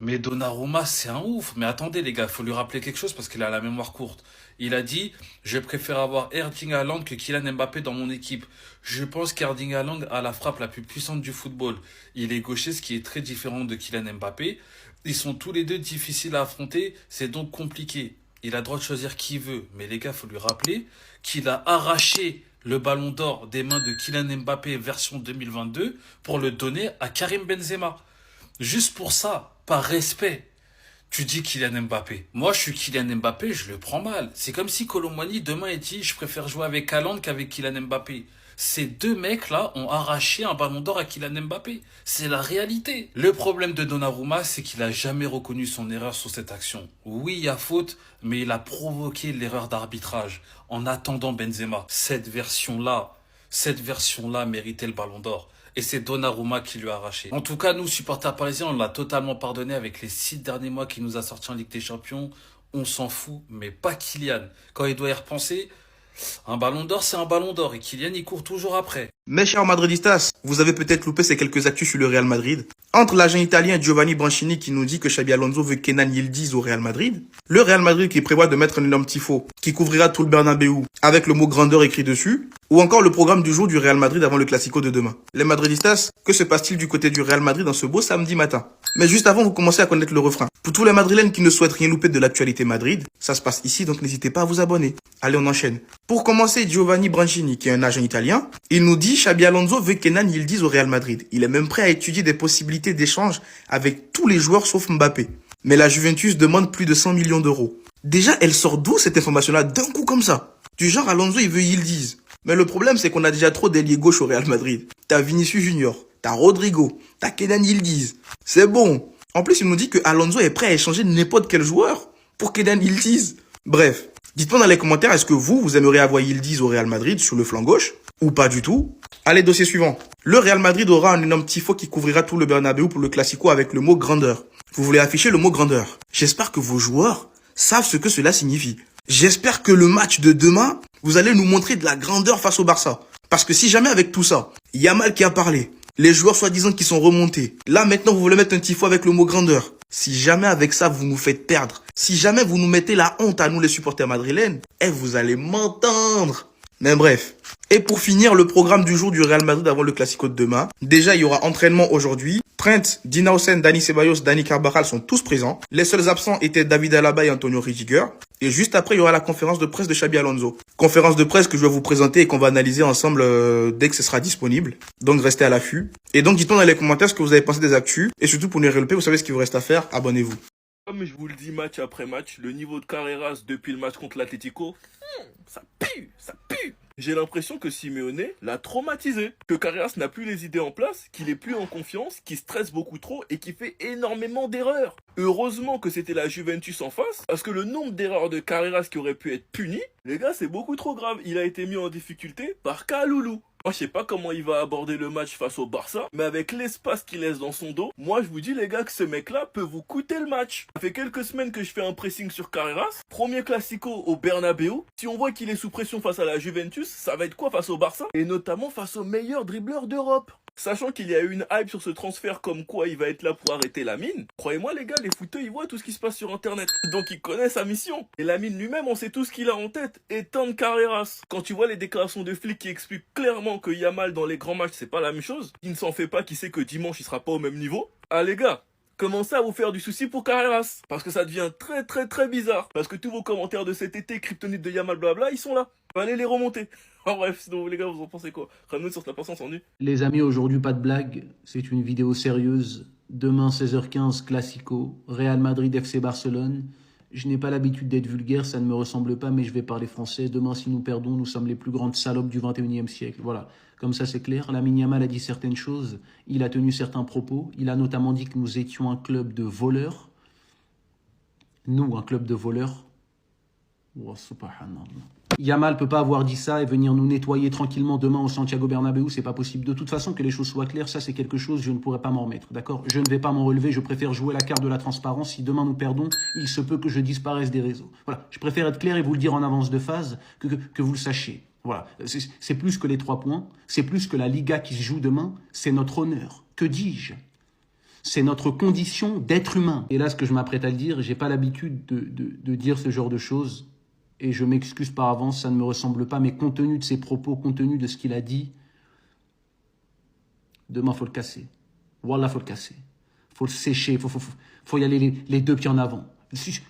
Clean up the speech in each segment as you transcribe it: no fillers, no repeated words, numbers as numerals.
Mais Donnarumma, c'est un ouf. Mais attendez, les gars, faut lui rappeler quelque chose parce qu'il a la mémoire courte. Il a dit, je préfère avoir Erling Haaland que Kylian Mbappé dans mon équipe. Je pense qu'Erling Haaland a la frappe la plus puissante du football. Il est gaucher, ce qui est très différent de Kylian Mbappé. Ils sont tous les deux difficiles à affronter, c'est donc compliqué. Il a le droit de choisir qui il veut. Mais les gars, faut lui rappeler qu'il a arraché le ballon d'or des mains de Kylian Mbappé version 2022 pour le donner à Karim Benzema. Juste pour ça, par respect, tu dis Kylian Mbappé. Moi, je suis Kylian Mbappé, je le prends mal. C'est comme si Colomwani demain il dit je préfère jouer avec Haaland qu'avec Kylian Mbappé. Ces deux mecs-là ont arraché un ballon d'or à Kylian Mbappé. C'est la réalité. Le problème de Donnarumma, c'est qu'il a jamais reconnu son erreur sur cette action. Oui, il y a faute, mais il a provoqué l'erreur d'arbitrage en attendant Benzema. Cette version-là méritait le ballon d'or. Et c'est Donnarumma qui lui a arraché. En tout cas, nous, supporters parisiens, on l'a totalement pardonné avec les 6 derniers mois qu'il nous a sortis en Ligue des Champions. On s'en fout, mais pas Kylian. Quand il doit y repenser, un ballon d'or, c'est un ballon d'or. Et Kylian, il court toujours après. Mes chers madridistas, vous avez peut-être loupé ces quelques actus sur le Real Madrid. Entre l'agent italien Giovanni Branchini qui nous dit que Xabi Alonso veut Kenan Yildiz au Real Madrid, le Real Madrid qui prévoit de mettre un énorme tifo qui couvrira tout le Bernabéu avec le mot grandeur écrit dessus, ou encore le programme du jour du Real Madrid avant le Classico de demain. Les madridistas, que se passe-t-il du côté du Real Madrid dans ce beau samedi matin? Mais juste avant, vous commencez à connaître le refrain. Pour tous les madrilènes qui ne souhaitent rien louper de l'actualité Madrid, ça se passe ici, donc n'hésitez pas à vous abonner. Allez, on enchaîne. Pour commencer, Giovanni Branchini, qui est un agent italien, il nous dit Xabi Alonso veut Kenan Yildiz au Real Madrid. Il est même prêt à étudier des possibilités d'échange avec tous les joueurs sauf Mbappé. Mais la Juventus demande plus de 100 millions d'euros. Déjà, elle sort d'où cette information-là d'un coup comme ça? Du genre, Alonso, il veut Yildiz. Mais le problème, c'est qu'on a déjà trop d'ailiers gauche au Real Madrid. T'as Vinicius Junior, t'as Rodrigo, t'as Kenan Yildiz. C'est bon. En plus, il nous dit que Alonso est prêt à échanger n'importe quel joueur pour Kenan Yildiz. Bref, dites-moi dans les commentaires, est-ce que vous aimeriez avoir Yildiz au Real Madrid sur le flanc gauche ou pas du tout? Allez, dossier suivant. Le Real Madrid aura un énorme tifo qui couvrira tout le Bernabéu pour le Classico avec le mot grandeur. Vous voulez afficher le mot grandeur. J'espère que vos joueurs savent ce que cela signifie. J'espère que le match de demain, vous allez nous montrer de la grandeur face au Barça. Parce que si jamais avec tout ça, Yamal qui a parlé, les joueurs soi-disant qui sont remontés, là maintenant vous voulez mettre un tifo avec le mot grandeur. Si jamais avec ça vous nous faites perdre, si jamais vous nous mettez la honte à nous les supporters madrilènes, vous allez m'entendre. Mais bref. Et pour finir, le programme du jour du Real Madrid avant le Classico de demain. Déjà, il y aura entraînement aujourd'hui. Trent, Dina Hussein, Dani Ceballos, Dani Carvajal sont tous présents. Les seuls absents étaient David Alaba et Antonio Rudiger. Et juste après, il y aura la conférence de presse de Xabi Alonso. Conférence de presse que je vais vous présenter et qu'on va analyser ensemble dès que ce sera disponible. Donc, restez à l'affût. Et donc, dites-moi dans les commentaires ce que vous avez pensé des actus. Et surtout, pour ne rien louper, vous savez ce qu'il vous reste à faire. Abonnez-vous. Comme je vous le dis match après match, le niveau de Carreras depuis le match contre l'Atlético, ça pue, ça pue. J'ai l'impression que Simeone l'a traumatisé, que Carreras n'a plus les idées en place, qu'il est plus en confiance, qu'il stresse beaucoup trop et qu'il fait énormément d'erreurs. Heureusement que c'était la Juventus en face, parce que le nombre d'erreurs de Carreras qui auraient pu être puni, les gars, c'est beaucoup trop grave. Il a été mis en difficulté par Kaloulou. Moi, je sais pas comment il va aborder le match face au Barça, mais avec l'espace qu'il laisse dans son dos, moi, je vous dis, les gars, que ce mec-là peut vous coûter le match. Ça fait quelques semaines que je fais un pressing sur Carreras. Premier Classico au Bernabéu. Si on voit qu'il est sous pression face à la Juventus, ça va être quoi face au Barça? Et notamment face au meilleur dribbleur d'Europe. Sachant qu'il y a eu une hype sur ce transfert comme quoi il va être là pour arrêter Lamine, croyez-moi les gars, les footeux ils voient tout ce qui se passe sur internet. Donc ils connaissent sa mission. Et Lamine lui-même, on sait tout ce qu'il a en tête. Éteindre Carreras. Quand tu vois les déclarations de flics qui expliquent clairement que Yamal dans les grands matchs c'est pas la même chose, il ne s'en fait pas, qui sait que dimanche il sera pas au même niveau. Ah les gars, commencez à vous faire du souci pour Carreras. Parce que ça devient très très très bizarre. Parce que tous vos commentaires de cet été, kryptonite de Yamal blabla, ils sont là. Allez les remonter. En bref, sinon les gars, vous en pensez quoi? Ramenez sur la patience en nu. Les amis, aujourd'hui, pas de blague, c'est une vidéo sérieuse. Demain, 16h15, Classico, Real Madrid, FC Barcelone. Je n'ai pas l'habitude d'être vulgaire, ça ne me ressemble pas, mais je vais parler français. Demain, si nous perdons, nous sommes les plus grandes salopes du 21e siècle. Voilà, comme ça c'est clair. Lamine Yamal a dit certaines choses, il a tenu certains propos. Il a notamment dit que nous étions un club de voleurs. Nous, un club de voleurs. Oh, subhanallah. Yamal peut pas avoir dit ça et venir nous nettoyer tranquillement demain au Santiago Bernabéu, c'est pas possible. De toute façon, que les choses soient claires, ça c'est quelque chose, je ne pourrais pas m'en remettre, d'accord? Je ne vais pas m'en relever, je préfère jouer la carte de la transparence. Si demain nous perdons, il se peut que je disparaisse des réseaux. Voilà, je préfère être clair et vous le dire en avance de phase, que vous le sachiez. Voilà, c'est plus que les 3 points, c'est plus que la Liga qui se joue demain, c'est notre honneur. Que dis-je? C'est notre condition d'être humain. Et là, ce que je m'apprête à le dire, j'ai pas l'habitude de dire ce genre de choses. Et je m'excuse par avance, ça ne me ressemble pas. Mais compte tenu de ses propos, compte tenu de ce qu'il a dit, demain, faut le casser. Wallah, faut le casser. Faut le sécher. Faut y aller les deux pieds en avant.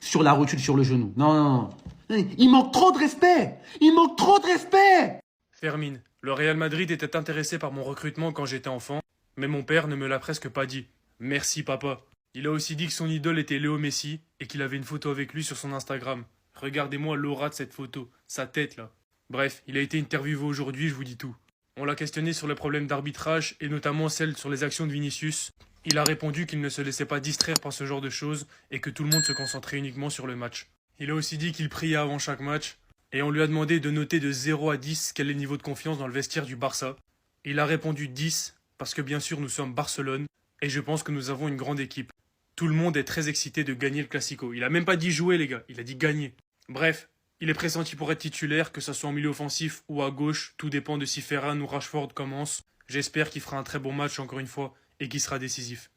Sur la rotule, sur le genou. Non, non, non. Il manque trop de respect. Il manque trop de respect. Fermine, le Real Madrid était intéressé par mon recrutement quand j'étais enfant, mais mon père ne me l'a presque pas dit. Merci papa. Il a aussi dit que son idole était Léo Messi et qu'il avait une photo avec lui sur son Instagram. Regardez-moi l'aura de cette photo, sa tête là. Bref, il a été interviewé aujourd'hui, je vous dis tout. On l'a questionné sur les problèmes d'arbitrage et notamment celles sur les actions de Vinicius. Il a répondu qu'il ne se laissait pas distraire par ce genre de choses et que tout le monde se concentrait uniquement sur le match. Il a aussi dit qu'il priait avant chaque match et on lui a demandé de noter de 0 à 10 quel est le niveau de confiance dans le vestiaire du Barça. Il a répondu 10 parce que bien sûr nous sommes Barcelone et je pense que nous avons une grande équipe. Tout le monde est très excité de gagner le Classico. Il a même pas dit jouer les gars, il a dit gagner. Bref, il est pressenti pour être titulaire, que ce soit en milieu offensif ou à gauche, tout dépend de si Ferran ou Rashford commence. J'espère qu'il fera un très bon match encore une fois et qu'il sera décisif.